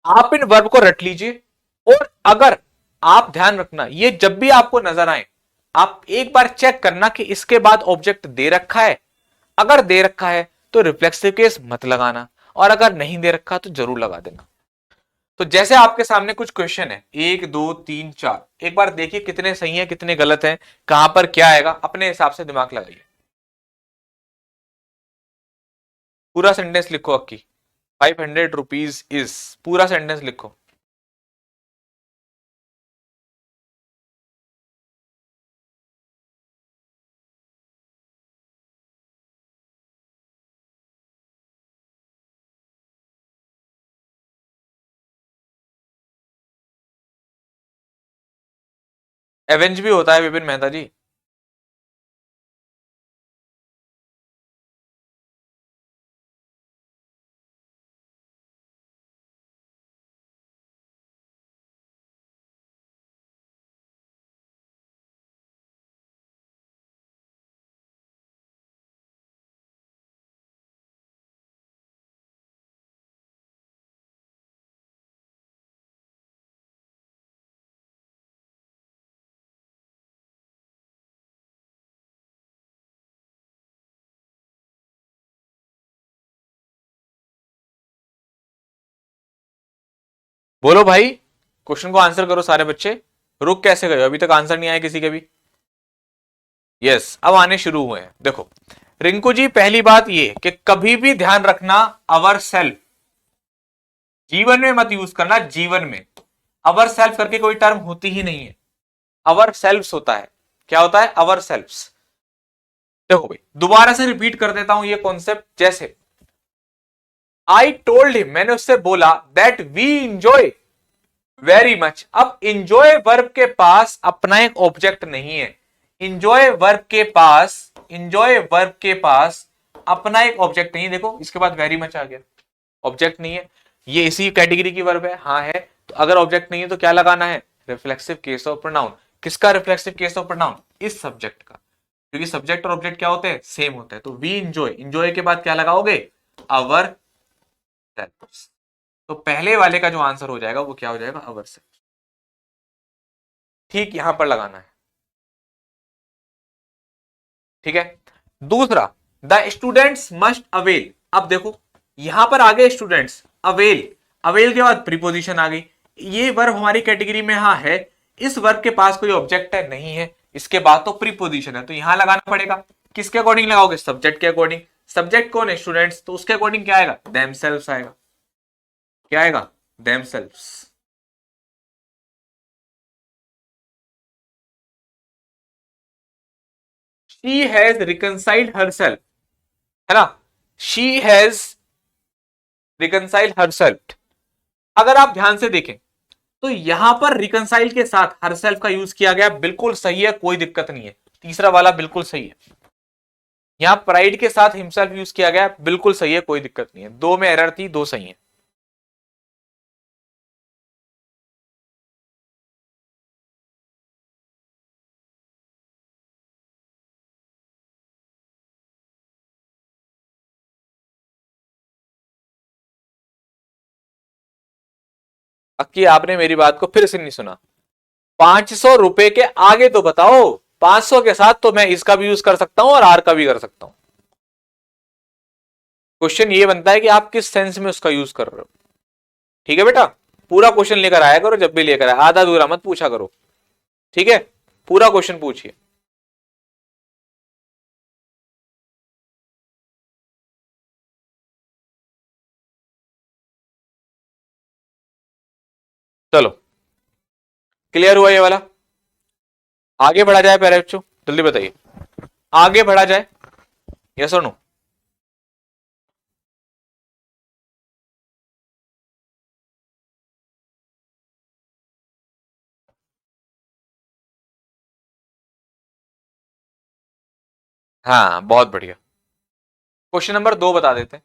आप इन वर्ब को रट लीजिए। और अगर आप ध्यान रखना, ये जब भी आपको नजर आए, आप एक बार चेक करना कि इसके बाद ऑब्जेक्ट दे रखा है। अगर दे रखा है तो रिफ्लेक्सिव केस मत लगाना, और अगर नहीं दे रखा तो जरूर लगा देना। तो जैसे आपके सामने कुछ क्वेश्चन है, 1 2 3 4, एक बार देखिए कितने सही है कितने गलत है, कहां पर क्या आएगा, अपने हिसाब से दिमाग लगाइए। पूरा सेंटेंस लिखो अक्की। 500 रुपीज इज, पूरा सेंटेंस लिखो। एवेंज भी होता है विपिन मेहता जी। बोलो भाई, क्वेश्चन को आंसर करो सारे बच्चे। रुक कैसे गए, अभी तक आंसर नहीं आया किसी के भी? यस, अब आने शुरू हुए हैं। देखो रिंकू जी, पहली बात ये कि कभी भी ध्यान रखना, अवर सेल्फ जीवन में मत यूज करना, जीवन में अवर सेल्फ करके कोई टर्म होती ही नहीं है, अवर सेल्फ्स होता है। क्या होता है? अवर सेल्फ्स। देखो भाई, दोबारा से रिपीट कर देता हूं ये कॉन्सेप्ट। जैसे आई टोल्ड हिम, मैंने उससे बोला, that we enjoy very much. अब इंजॉय वर्ब के पास अपना एक ऑब्जेक्ट नहीं है। इंजॉय वर्ब के पास, इंजॉय वर्ब के पास अपना एक ऑब्जेक्ट नहीं है। देखो इसके बाद वेरी मच आ गया, ऑब्जेक्ट नहीं है। ये इसी कैटेगरी की वर्ब है, हाँ है। तो अगर ऑब्जेक्ट नहीं है तो क्या लगाना है, रिफ्लेक्सिव केस ऑफ प्रोनाउन। किसका रिफ्लेक्सिव केस ऑफ प्रोनाउन, इस सब्जेक्ट का, क्योंकि सब्जेक्ट और ऑब्जेक्ट क्या होते हैं, सेम होते हैं। तो वी इंजॉय, इंजॉय के बाद क्या लगाओगे, अवर सेल्व्स। तो पहले वाले का जो आंसर हो जाएगा वो क्या हो जाएगा, अवर सेल्व्स। ठीक यहां पर लगाना है, ठीक है। दूसरा, द स्टूडेंट्स मस्ट अवेल। अब देखो यहां पर आगे स्टूडेंट्स, अवेल, अवेल के बाद प्रीपोजिशन आ गई। ये वर्ब हमारी कैटेगरी में हाँ है, इस वर्ब के पास कोई ऑब्जेक्ट है नहीं है, इसके बाद तो प्रीपोजिशन है, तो यहां लगाना पड़ेगा। किसके अकॉर्डिंग लगाओगे, सब्जेक्ट के अकॉर्डिंग। सब्जेक्ट कौन है, स्टूडेंट्स, तो उसके अकॉर्डिंग क्या आएगा, देमसेल्व्स आएगा। क्या आएगा, themselves. She has reconciled herself, है ना, शी हैज रिकनसाइल्ड हरसेल्फ। अगर आप ध्यान से देखें तो यहां पर रिकनसाइल के साथ हरसेल्फ का यूज किया गया, बिल्कुल सही है, कोई दिक्कत नहीं है। तीसरा वाला बिल्कुल सही है। यहां प्राइड के साथ हिमसेल्फ यूज किया गया, बिल्कुल सही है, कोई दिक्कत नहीं है। दो में एरर थी, दो सही है। अक्की आपने मेरी बात को फिर से नहीं सुना। 500 रुपए के आगे तो बताओ, 500 के साथ तो मैं इसका भी यूज कर सकता हूं और आर का भी कर सकता हूं। क्वेश्चन ये बनता है कि आप किस सेंस में उसका यूज कर रहे हो। ठीक है बेटा, पूरा क्वेश्चन लेकर आया करो, जब भी लेकर आया आधा अधूरा मत पूछा करो, ठीक है, पूरा क्वेश्चन पूछिए। चलो, क्लियर हुआ ये वाला। आगे बढ़ा जाए पहले बच्चों, जल्दी बताइए, आगे बढ़ा जाए, यस और नो। हाँ बहुत बढ़िया। क्वेश्चन नंबर 2 बता देते हैं,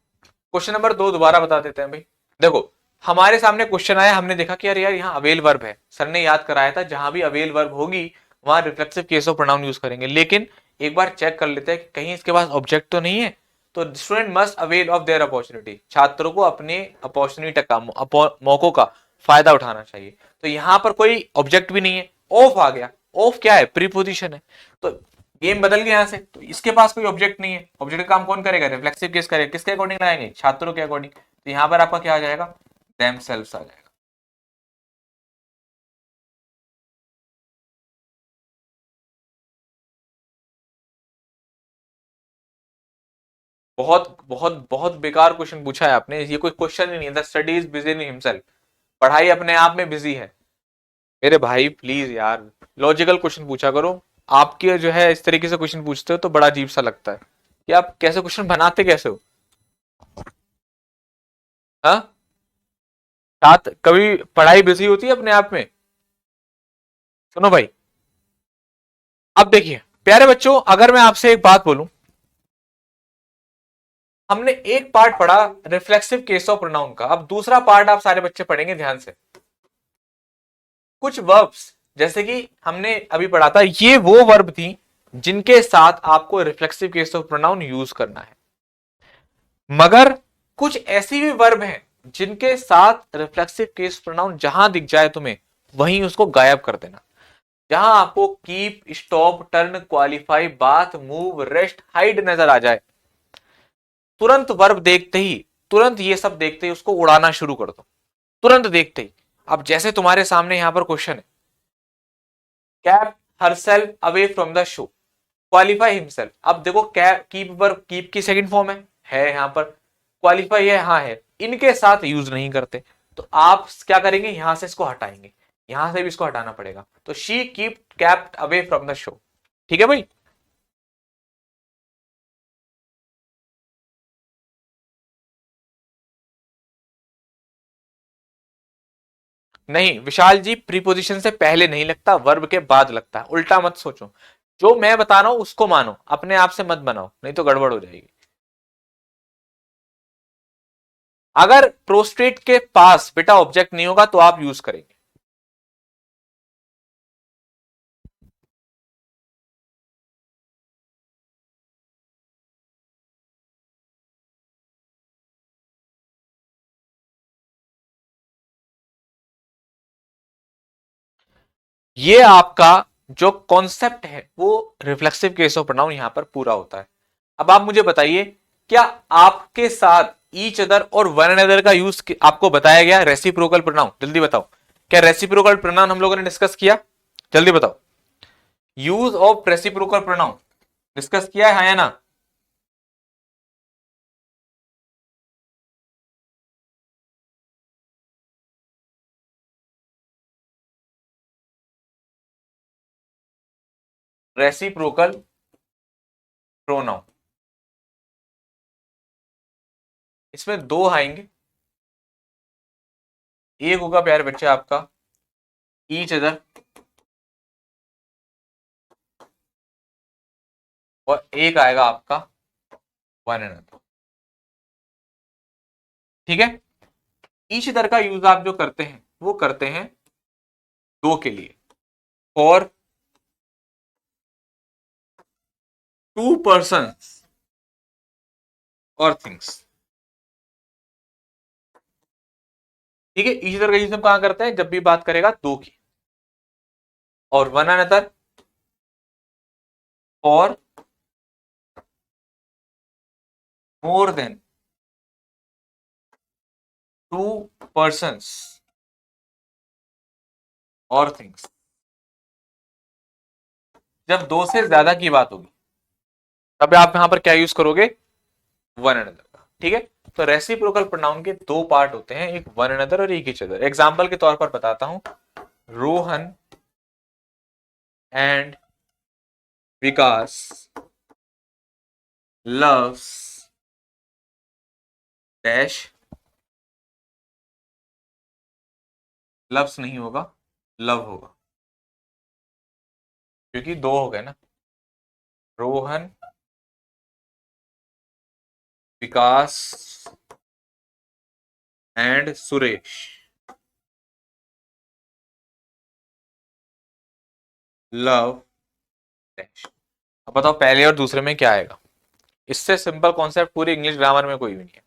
क्वेश्चन नंबर 2 दोबारा बता देते हैं भाई। देखो हमारे सामने क्वेश्चन आया, हमने देखा कि यार यार यहाँ अवेल वर्ब है, सर ने याद कराया था जहां भी अवेल वर्ब होगी वहां reflexive case of pronoun use करेंगे। लेकिन एक बार चेक कर लेते हैं कि कहीं इसके पास ऑब्जेक्ट तो नहीं है। तो student must avail of their opportunity, छात्रों को अपने अपॉर्चुनिटी का, मौकों का फायदा उठाना चाहिए। तो यहाँ पर कोई ऑब्जेक्ट भी नहीं है, ऑफ आ गया। ऑफ क्या है, प्रीपोजिशन है। तो गेम बदल गया यहाँ से, तो इसके पास कोई ऑब्जेक्ट नहीं है। ऑब्जेक्ट का काम कौन करेगा, रिफ्लेक्सिव केस करेगा, किसके अकॉर्डिंग लाएंगे, छात्रों के अकॉर्डिंग। तो यहाँ पर आपका क्या आ जाएगा, देमसेल्व्स आ जाएगा। बहुत बहुत बहुत बेकार क्वेश्चन पूछा है आपने, ये कोई क्वेश्चन ही नहीं है। The study is busy in himself, पढ़ाई अपने आप में बिजी है। मेरे भाई प्लीज यार, लॉजिकल क्वेश्चन पूछा करो। आपके जो है इस तरीके से क्वेश्चन पूछते हो तो बड़ा अजीब सा लगता है कि आप कैसे क्वेश्चन बनाते कैसे हो। हाँ, साथ कभी पढ़ाई बिजी होती है अपने आप में। सुनो भाई, अब देखिए प्यारे बच्चों, अगर मैं आपसे एक बात बोलूं, हमने एक पार्ट पढ़ा रिफ्लेक्सिव केस ऑफ प्रोनाउन का, अब दूसरा पार्ट आप सारे बच्चे पढ़ेंगे ध्यान से। कुछ वर्ब्स जैसे कि हमने अभी पढ़ा था, ये वो वर्ब थी जिनके साथ आपको reflexive case of pronoun use करना है। मगर कुछ ऐसी भी वर्ब हैं जिनके साथ रिफ्लेक्सिव केस प्रोनाउन जहां दिख जाए तुम्हें वहीं उसको गायब कर देना। जहां आपको keep, stop, turn, qualify, bath, move, rest, hide नजर आ जाए, तुरंत वर्ब देखते ही, तुरंत ये सब देखते ही उसको उड़ाना शुरू कर दो, तुरंत देखते ही। अब जैसे तुम्हारे सामने यहां पर क्वेश्चन है, cap herself away from the show, qualify himself. अब देखो कीप वर्ब, कीप की सेकंड फॉर्म है यहां पर, क्वालिफाई है, हाँ है, इनके साथ यूज नहीं करते। तो आप क्या करेंगे, यहां से इसको हटाएंगे, यहां से भी इसको हटाना पड़ेगा। तो she keep kept away from the show, ठीक है भाई। नहीं विशाल जी, प्रीपोजिशन से पहले नहीं लगता, वर्ब के बाद लगता है, उल्टा मत सोचो। जो मैं बता रहा हूं उसको मानो, अपने आप से मत बनाओ, नहीं तो गड़बड़ हो जाएगी। अगर प्रोस्टेट के पास बेटा ऑब्जेक्ट नहीं होगा तो आप यूज करेंगे। ये आपका जो कॉन्सेप्ट है वो रिफ्लेक्सिव केस ऑफ प्रोनाउन यहां पर पूरा होता है। अब आप मुझे बताइए, क्या आपके साथ ईच अदर और वन अनदर का यूज आपको बताया गया रेसिप्रोकल प्रोनाउन? जल्दी बताओ, क्या रेसिप्रोकल प्रोनाउन हम लोगों ने डिस्कस किया? जल्दी बताओ, use of reciprocal pronoun discuss किया है, हाँ या ना? रेसिप्रोकल प्रोनाउन, इसमें दो आएंगे। एक होगा प्यारे बच्चे आपका ईच अदर, और एक आएगा आपका वन अनदर। ठीक है, ईच अदर का यूज आप जो करते हैं वो करते हैं दो के लिए, फॉर टू पर्सन और थिंग्स। ठीक है, ईच अदर का यूज हम कहां करते हैं? जब भी बात करेगा दो की। और one another for more than to persons और थिंग्स। जब दो से ज्यादा की बात होगी तब आप यहां पर क्या यूज करोगे? वन अनदर का। ठीक है, तो रेसिप्रोकल प्रोनाउन के दो पार्ट होते हैं, एक वन अनदर और एक ईच अदर। एग्जांपल के तौर पर बताता हूं, Rohan and Vikas loves dash, loves नहीं होगा, लव होगा, क्योंकि दो हो गए ना। रोहन विकास एंड सुरेश लव डैश। अब बताओ पहले और दूसरे में क्या आएगा? इससे सिंपल कॉन्सेप्ट पूरी इंग्लिश ग्रामर में कोई भी नहीं है।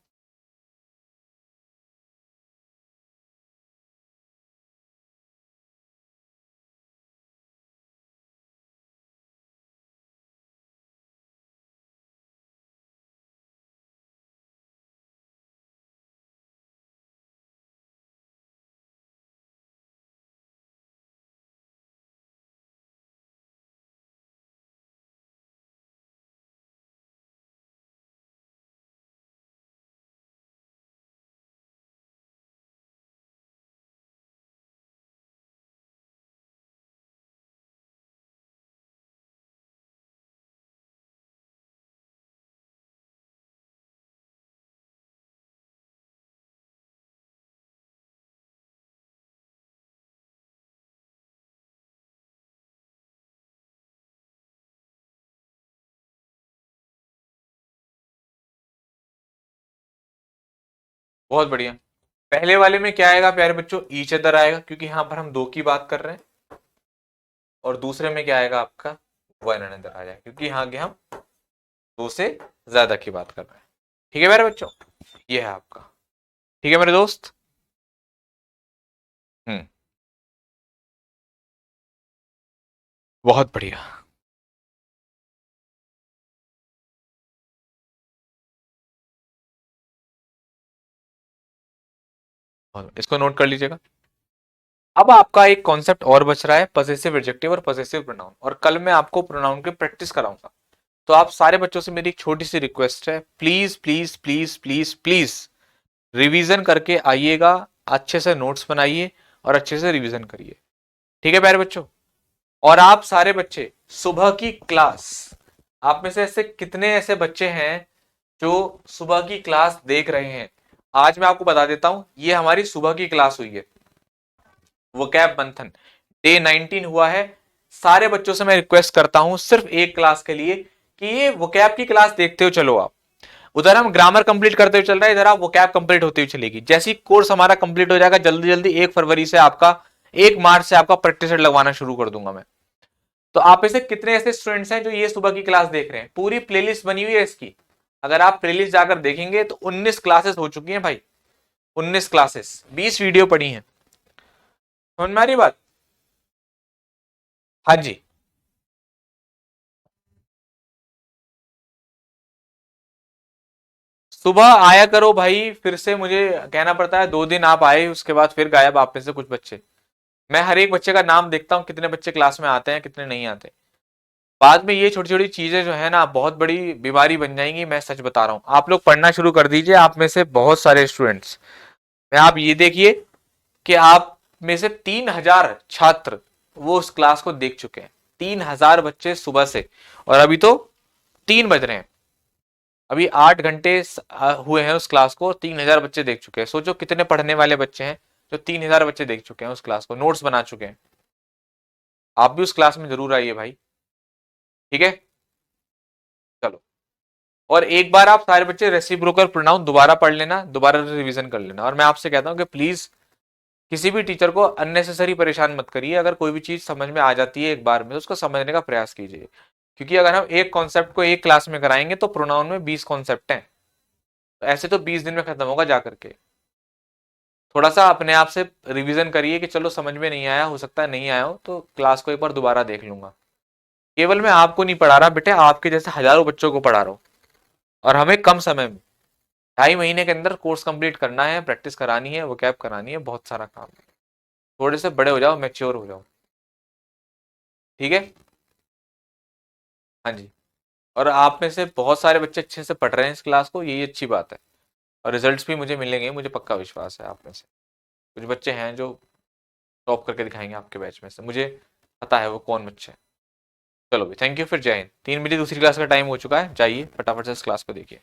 बहुत बढ़िया। पहले वाले में क्या आएगा प्यारे बच्चों? ईच अदर आएगा, क्योंकि यहां पर हम दो की बात कर रहे हैं। और दूसरे में क्या आएगा आपका? वन अनदर आ जाएगा, क्योंकि यहाँ आगे हम दो से ज्यादा की बात कर रहे हैं। ठीक है मेरे बच्चों, ये है आपका। ठीक है मेरे दोस्त। हम्म, बहुत बढ़िया। इसको नोट कर लीजिएगा। अब आपका एक कॉन्सेप्ट और बच रहा है, पॉसेसिव एडजेक्टिव और पॉसेसिव प्रोनाउन। और कल मैं आपको प्रोनाउन की प्रैक्टिस कराऊंगा। तो आप सारे बच्चों से मेरी एक छोटी सी रिक्वेस्ट है, please please please please please revision करके आइएगा, अच्छे से नोट्स बनाइए और अच्छे से रिवीजन करिए। ठीक है प्यारे बच्चों। और आप सारे बच्चे सुबह की क्लास, आप में से ऐसे कितने ऐसे बच्चे हैं जो सुबह की क्लास देख रहे हैं? आज मैं आपको बता देता हूं, ये हमारी सुबह की क्लास हुई है, वोकैब मंथन डे 19 हुआ है। सारे बच्चों से मैं रिक्वेस्ट करता हूं सिर्फ एक क्लास के लिए कि ये वोकैब की क्लास देखते हो चलो आप। उधर हम ग्रामर कंप्लीट करते हुए चल रहे हैं, इधर आप वोकैब कंप्लीट होते हुए चलेगी। जैसे ही कोर्स हमारा कंप्लीट हो जाएगा जल्दी जल्दी 1 फरवरी से आपका 1 मार्च से आपका प्रैक्टिस सेट लगवाना शुरू कर दूंगा मैं। तो आप ऐसे कितने ऐसे स्टूडेंट्स हैं जो ये सुबह की क्लास देख रहे हैं? पूरी प्लेलिस्ट बनी हुई है इसकी, अगर आप प्लेलिस्ट जाकर देखेंगे तो 19 क्लासेस हो चुकी हैं भाई, 19 क्लासेस, 20 वीडियो पड़ी हैं। समझ में आ रही बात? हाँ जी। सुबह आया करो भाई, फिर से मुझे कहना पड़ता है, 2 दिन आप आए उसके बाद फिर गायब आप में से कुछ बच्चे। मैं हर एक बच्चे का नाम देखता हूँ, कितने बच्चे क्लास में आते हैं कितने नहीं आते। बाद में ये छोटी छोटी चीजें जो है ना बहुत बड़ी बीमारी बन जाएंगी, मैं सच बता रहा हूँ। आप लोग पढ़ना शुरू कर दीजिए, आप में से बहुत सारे स्टूडेंट्स, मैं आप ये देखिए कि आप में से 3,000 छात्र वो उस क्लास को देख चुके हैं। 3,000 बच्चे सुबह से, और अभी तो 3 बज रहे हैं, अभी 8 घंटे हुए हैं उस क्लास को, 3,000 बच्चे देख चुके हैं। सोचो कितने पढ़ने वाले बच्चे हैं जो 3,000 बच्चे देख चुके हैं उस क्लास को, नोट्स बना चुके हैं। आप भी उस क्लास में जरूर आइए भाई, ठीक है? चलो, और एक बार आप सारे बच्चे रेसिप्रोकल प्रोनाउन दोबारा पढ़ लेना, दोबारा रिवीजन कर लेना। और मैं आपसे कहता हूं कि प्लीज किसी भी टीचर को अननेसेसरी परेशान मत करिए। अगर कोई भी चीज समझ में आ जाती है एक बार में तो उसको समझने का प्रयास कीजिए, क्योंकि अगर हम एक कॉन्सेप्ट को एक क्लास में कराएंगे तो प्रोनाउन में 20 कॉन्सेप्ट हैं, तो ऐसे तो 20 दिन में खत्म होगा जा करके। थोड़ा सा अपने आप से रिवीजन करिए कि चलो समझ में नहीं आया, हो सकता है नहीं आया हो तो क्लास को एक बार दोबारा देख लूंगा। केवल मैं आपको नहीं पढ़ा रहा बेटे, आपके जैसे हजारों बच्चों को पढ़ा रहा हूँ, और हमें कम समय में 2.5 महीने के अंदर कोर्स कंप्लीट करना है, प्रैक्टिस करानी है, वो कैब करानी है, बहुत सारा काम है। थोड़े से बड़े हो जाओ, मैच्योर हो जाओ, ठीक है? हाँ जी। और आप में से बहुत सारे बच्चे अच्छे से पढ़ रहे हैं इस क्लास को, यही अच्छी बात है। और रिजल्ट्स भी मुझे मिलेंगे, मुझे पक्का विश्वास है आप में से कुछ बच्चे हैं जो टॉप करके दिखाएंगे आपके बैच में से, मुझे पता है वो कौन बच्चे हैं। चलो भाई, थैंक यू, फिर जय हिंद। 3 बजे दूसरी क्लास का टाइम हो चुका है, जाइए फटाफट से इस क्लास को देखिए।